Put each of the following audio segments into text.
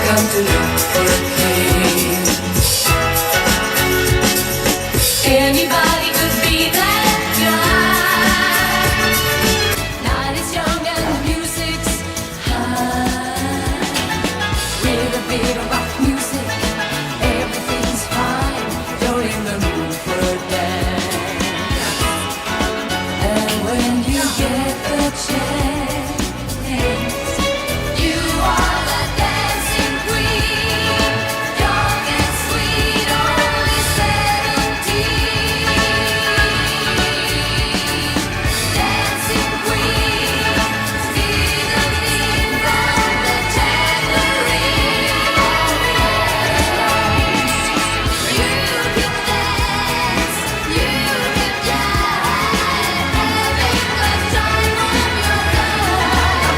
come to look for a king. Anybody could be that guy. Night is young and the music's high. With a bit of rock music, everything's fine. You're in the mood for a dance. And when you get the chance, you are the dancing queen. Young and sweet, only 17. Dancing queen, feel the beat from the tambourine. You can dance, you can jive, having the time of your life.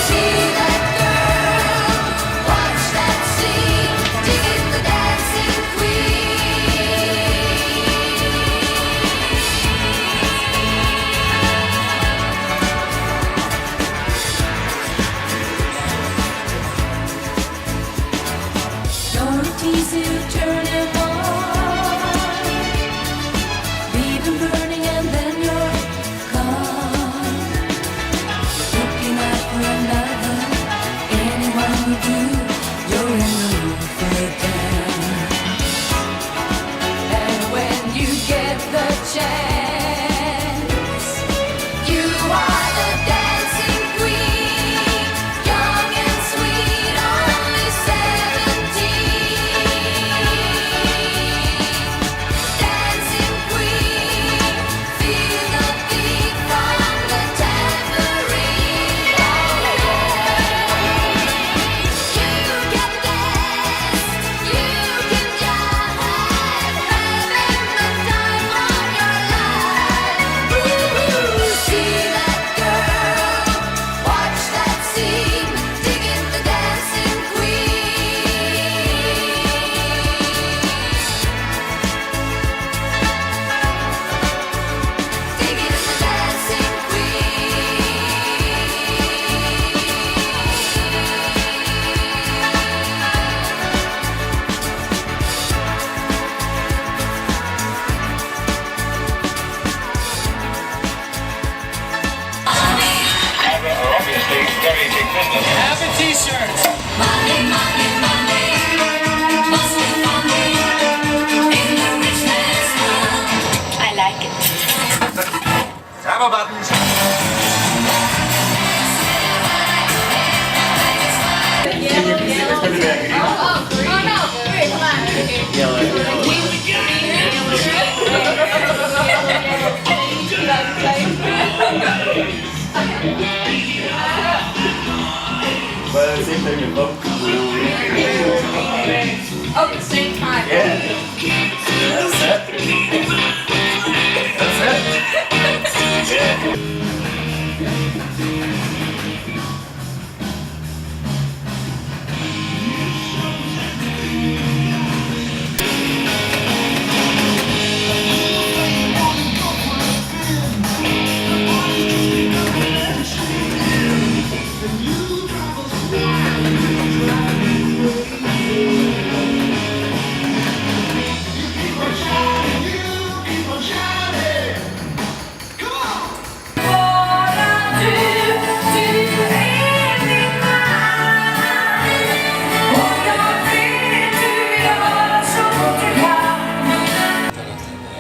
See that girl, watch that scene, dig the dancing queen. You're a teaser, turn him on. Leave him burning and then you're gone. Looking out for another, anyone will do. You're in the mood for a dance. And when you get the chance, you are the dancing queen. Young and sweet, only 17. Dancing queen, feel the beat from the tambourine. You can dance, you can jive, having the time of your life. Ooh, see that girl, watch that scene, digging the dancing queen. Digging the dancing Are obviously very big business. Have a t-shirt. Money, money, money, must be money in the rich man's world. I like it. Grab a buttons. Well, it's in your book. Oh, at the same time. Yeah. That's it. That's it. Yeah.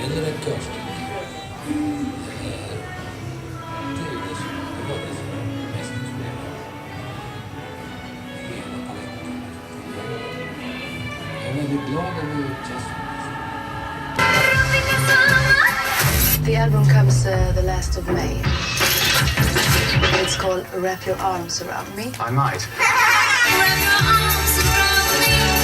Eller ett körstycke. Det är ju det som var det som var mest inspirerande. Hela paletten. Jag är väldigt glad över jazzmusiken. The album comes the last of May. It's called Wrap Your Arms Around Me. I might. Wrap your arms around me.